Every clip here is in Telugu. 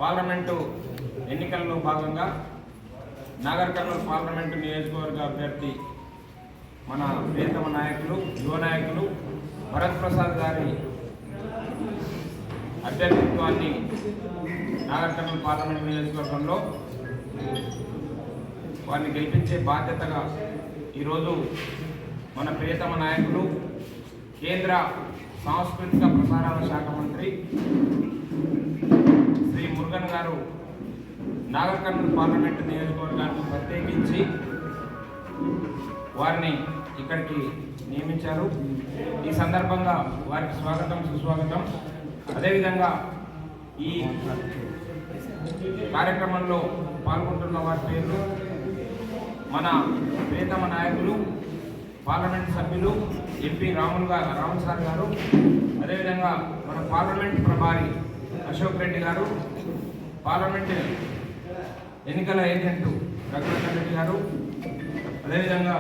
పార్లమెంటు ఎన్నికల్లో భాగంగా నాగర్ కర్నూలు పార్లమెంటు నియోజకవర్గ అభ్యర్థి మన ప్రియతమ నాయకులు యువ నాయకులు భరత్ ప్రసాద్ గారి అభ్యర్థిత్వాన్ని నాగర్ కర్నూలు పార్లమెంటు నియోజకవర్గంలో వారిని గెలిపించే బాధ్యతగా ఈరోజు మన ప్రియతమ నాయకులు కేంద్ర సాంస్కృతిక ప్రసారాల శాఖ మంత్రి శ్రీ మురుగన్ గారు నాగర్ కర్నూలు పార్లమెంటు నియోజకవర్గానికి ప్రత్యేకించి వారిని ఇక్కడికి నియమించారు. ఈ సందర్భంగా వారికి స్వాగతం సుస్వాగతం. అదేవిధంగా ఈ కార్యక్రమంలో పాల్గొంటున్న వారి పేర్లు మన ప్రియతమ నాయకులు పార్లమెంట్ సభ్యులు ఎంపీ రాములు సార్ గారు, అదేవిధంగా మన పార్లమెంట్ ప్రభారి అశోక్ రెడ్డి గారు, పార్లమెంట్ ఎన్నికల ఏజెంటు రఘునాథ్ రెడ్డి గారు, అదేవిధంగా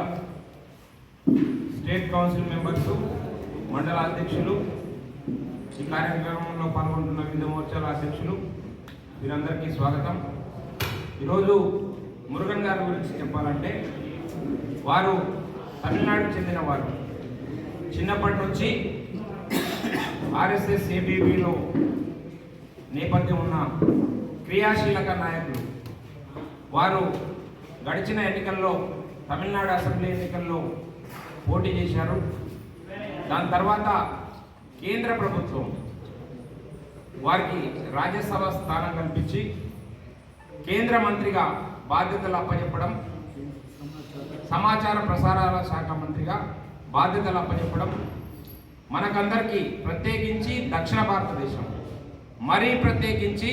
స్టేట్ కౌన్సిల్ మెంబర్సు, మండల అధ్యక్షులు, ఈ కార్యక్రమంలో పాల్గొంటున్న వివిధ మోర్చాల అధ్యక్షులు, వీరందరికీ స్వాగతం. ఈరోజు మురుగన్ గారి గురించి చెప్పాలంటే వారు తమిళనాడుకు చెందిన వారు. చిన్నప్పటి నుంచి ఆర్ఎస్ఎస్ ఏబీవీలో నేపథ్యం ఉన్న క్రియాశీలక నాయకులు. వారు గడిచిన ఎన్నికల్లో తమిళనాడు అసెంబ్లీ ఎన్నికల్లో పోటీ చేశారు. దాని తర్వాత కేంద్ర ప్రభుత్వం వారికి రాజ్యసభ స్థానం కల్పించి కేంద్ర మంత్రిగా బాధ్యతలు అప్పచెప్పడం, సమాచార ప్రసారాల శాఖ మంత్రిగా బాధ్యతలు అప్పచెప్పడం మనకందరికీ, ప్రత్యేకించి దక్షిణ భారతదేశం, మరీ ప్రత్యేకించి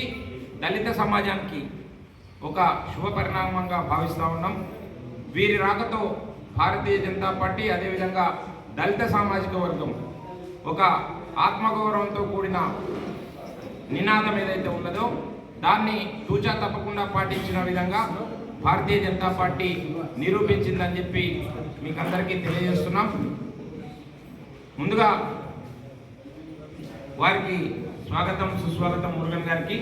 దళిత సమాజానికి ఒక శుభ పరిణామంగా భావిస్తూ ఉన్నాం. వీరి రాకతో భారతీయ జనతా పార్టీ, అదేవిధంగా దళిత సామాజిక వర్గం ఒక ఆత్మగౌరవంతో కూడిన నినాదం ఏదైతే ఉన్నదో దాన్ని తూచా తప్పకుండా పాటించిన విధంగా భారతీయ జనతా పార్టీ నిరూపించిందని చెప్పి మీకు అందరికీ తెలియజేస్తున్నాం. ముందుగా వారికి స్వాగతం సుస్వాగతం. మురుగన్ గారికి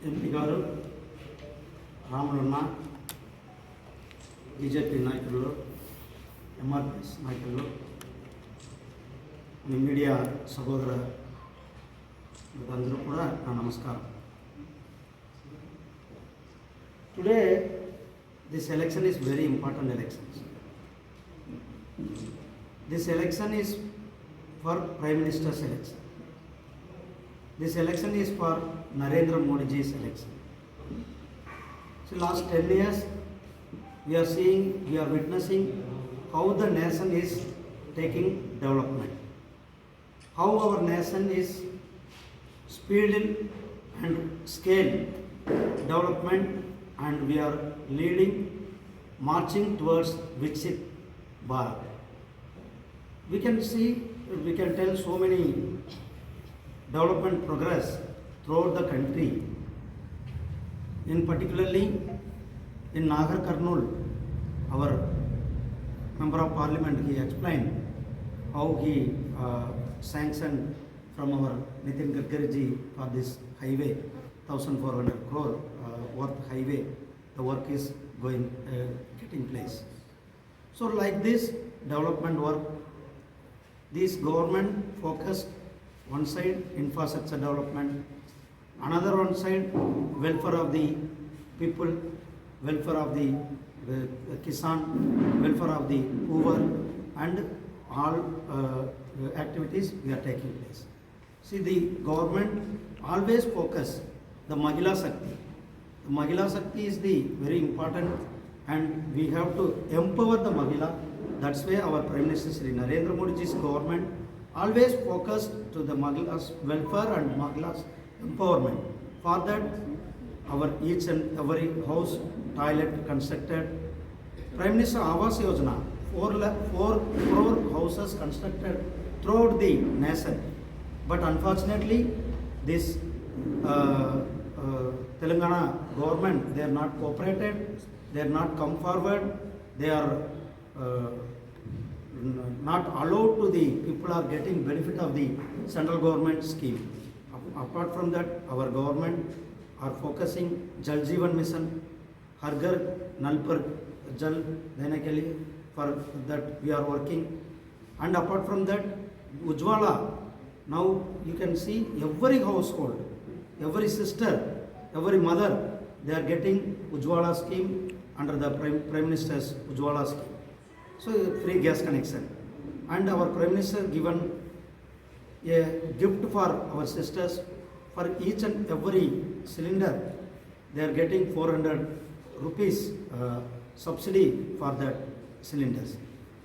ఎంపీ గారు, రాములున్న బీజేపీ నాయకులు, ఎంఆర్పిఎస్ నాయకులు, మీడియా సహోదర అందరూ కూడా నా నమస్కారం. Today, this election is very important election. This election is for Prime Minister's election. This election is for Narendra Modi's election. So last 10 years, we are witnessing how the nation is taking development, how our nation is speeding and scale development, and we are leading, marching towards Viksit Bharat. We can tell so many development progress throughout the country. In particularly in Nagar Karnool, our member of parliament, he explained how he sanctioned from our Nitin Gadkari ji for this highway, 1,400 crore worth highway. The work is getting place. So like this development work, this government focused one side infrastructure development, another one side welfare of the people, welfare of the Kisan, welfare of the poor, and all activities we are taking place. See, the government always focus the Mahila Shakti. The Mahila Shakti is the very important, and we have to empower the Mahila. That's why our Prime Minister Shri Narendra Modi's government always focused to the Mahila's welfare and Mahila's empowerment. For that, our each and every house toilet constructed. Prime Minister Awas Yojana, 4 crore houses constructed throughout the nation. But unfortunately, this Telangana government, they are not cooperated, they are not come forward, they are not allowed to the people are getting benefit of the central government scheme. apart from that, our government are focusing Jal Jeevan Mission, Har Ghar Nal Par Jal Dhanakali, for that we are working. And apart from that, Ujjwala, now you can see every household, every sister, every mother, they are getting Ujjwala scheme under the Prime Minister's Ujjwala scheme. So free gas connection. And our Prime Minister given a gift for our sisters. For each and every cylinder, they are getting 400 rupees subsidy for that cylinders.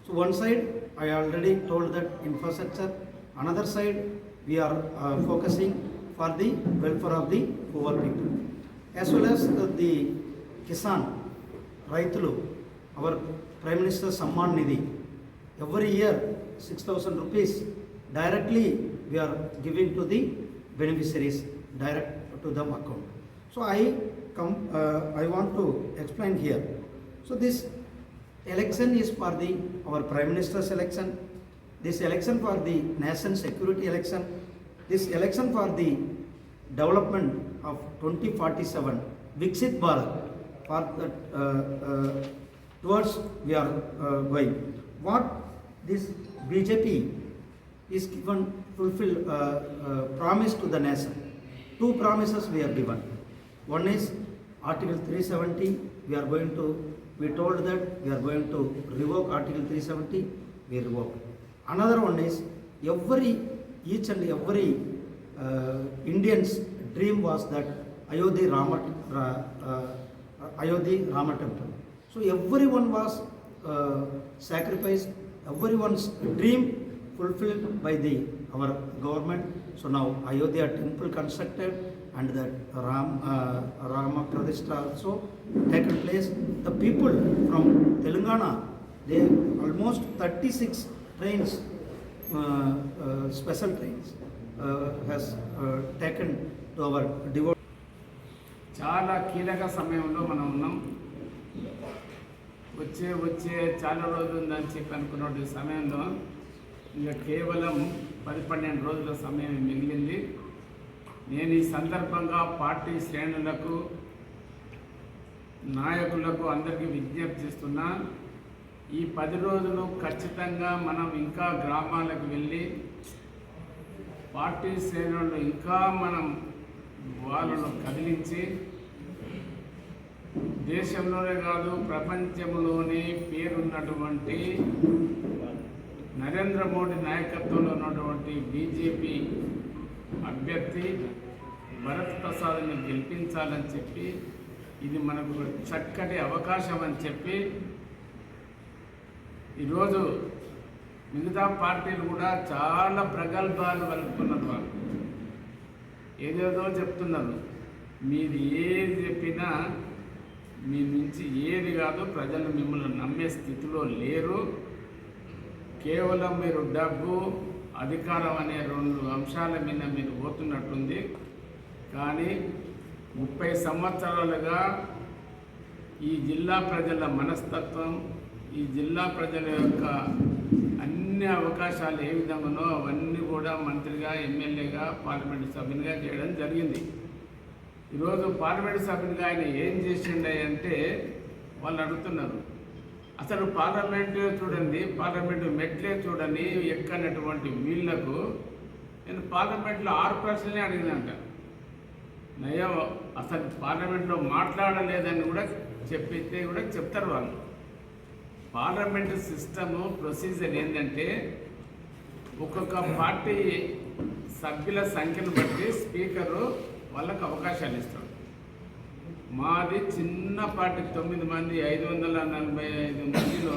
So one side, I already told that infrastructure. Another side, we are focusing for the welfare of the poor people. As well as the Kisan, Raitulu, our Prime Minister Samman Nidhi. Every year, 6,000 rupees directly we are giving to the beneficiaries, direct to them account. So I want to explain here. So this election is for our Prime Minister's election. This election for the nation security election. This election for the development of 2047 Viksit Bharat. For that towards we are going. What this BJP is given fulfill promise to the nation. Two promises we are given. One is Article 370. We told that we are going to revoke Article 370. We revoke. Another one is each and every Indian's dream was that Ayodhya Rama temple. So everyone was sacrificed. Everyone's dream fulfilled by our government. So now Ayodhya temple constructed and that Rama Pradishta also taken place. The people from Telangana, they almost 36 trains, special trains has taken to our devote. చాలా కీలక సమయంలో మనం ఉన్నాం. వచ్చే చాలా రోజులు ఉందని చెప్పి అనుకున్న సమయంలో ఇంకా కేవలం 10-12 రోజుల సమయం మిగిలింది. నేను ఈ సందర్భంగా పార్టీ శ్రేణులకు, నాయకులకు అందరికీ విజ్ఞప్తి చేస్తున్నా, ఈ 10 రోజులు ఖచ్చితంగా మనం ఇంకా గ్రామాలకు వెళ్ళి పార్టీ శ్రేణులను ఇంకా మనం వాళ్ళను కదిలించి దేశంలోనే కాదు ప్రపంచంలోనే పేరున్నటువంటి నరేంద్ర మోడీ నాయకత్వంలో ఉన్నటువంటి బీజేపీ అభ్యర్థి భరత్ ప్రసాద్ని గెలిపించాలని చెప్పి ఇది మనకు చక్కటి అవకాశం అని చెప్పి ఈరోజు మిగతా పార్టీలు కూడా చాలా ప్రగల్భాలు వలుపుతున్నారు. వాళ్ళు ఏదేదో చెప్తున్నారు. మీది ఏది చెప్పినా మీ నుంచి ఏది కాదు, ప్రజలు మిమ్మల్ని నమ్మే స్థితిలో లేరు. కేవలం మీరు డబ్బు, అధికారం అనే 2 అంశాల మీద మీరు పోతున్నట్టుంది. కానీ 30 సంవత్సరాలుగా ఈ జిల్లా ప్రజల మనస్తత్వం, ఈ జిల్లా ప్రజల యొక్క అన్ని అవకాశాలు ఏ విధంగానో అవన్నీ కూడా మంత్రిగా, ఎమ్మెల్యేగా, పార్లమెంటు సభ్యునిగా చేయడం జరిగింది. ఈరోజు పార్లమెంటు సభ్యునిగా ఆయన ఏం చేసిండే అంటే వాళ్ళు అడుగుతున్నారు. అసలు పార్లమెంటు చూడండి, పార్లమెంటు మెట్లే చూడని ఎక్కనటువంటి వీళ్లకు నేను పార్లమెంట్లో 6 ప్రశ్నలే అడిగినంట. నయం అసలు పార్లమెంట్లో మాట్లాడలేదని కూడా చెప్పితే కూడా చెప్తారు వాళ్ళు. పార్లమెంటు సిస్టము ప్రొసీజర్ ఏంటంటే ఒక్కొక్క పార్టీ సభ్యుల సంఖ్యను బట్టి స్పీకరు వాళ్ళకు అవకాశాలు ఇస్తాడు. మాది చిన్న పార్టీ 9 మంది, 545 మందిలో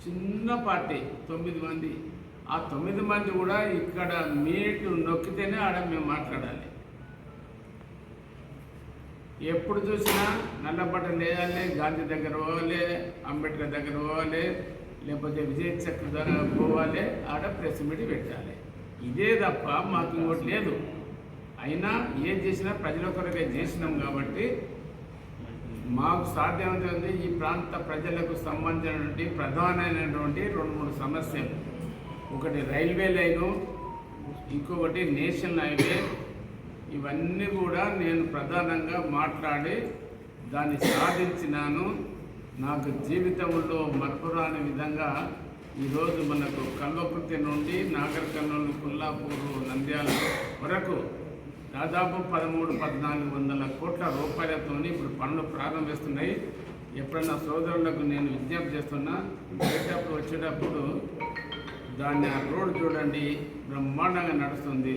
చిన్న పార్టీ 9 మంది. ఆ 9 మంది కూడా ఇక్కడ మీటు నొక్కితేనే ఆడ మేము మాట్లాడాలి. ఎప్పుడు చూసినా నల్లబట్టలు వేయాలి, గాంధీ దగ్గర పోవాలి, అంబేద్కర్ దగ్గర పోవాలి, లేకపోతే విజయ్ చక్ర దగ్గర పోవాలి, ఆడ ప్రెస్ మీట్ పెట్టాలి. ఇదే తప్ప మాకు ఇంకోటి లేదు. అయినా ఏం చేసినా ప్రజల కొరకే చేసినాం కాబట్టి మాకు సాధ్యమైనది ఈ ప్రాంత ప్రజలకు సంబంధించినటువంటి ప్రధానమైనటువంటి 2-3 సమస్యలు. ఒకటి రైల్వే లైను, ఇంకొకటి నేషనల్ హైవే. ఇవన్నీ కూడా నేను ప్రధానంగా మాట్లాడి దాన్ని సాధించినాను. నాకు జీవితంలో మరపురాని విధంగా ఈరోజు మనకు కల్వకుర్తి నుండి నాగర్ కర్నూలు, కొల్లాపూరు, నంద్యాల వరకు దాదాపు 13-1400 కోట్ల రూపాయలతో ఇప్పుడు పనులు ప్రారంభిస్తున్నాయి. ఎప్పుడన్నా సోదరులకు నేను విజ్ఞప్తి చేస్తున్నా, వచ్చేటప్పుడు దాన్ని ఆ రోడ్ చూడండి, బ్రహ్మాండంగా నడుస్తుంది.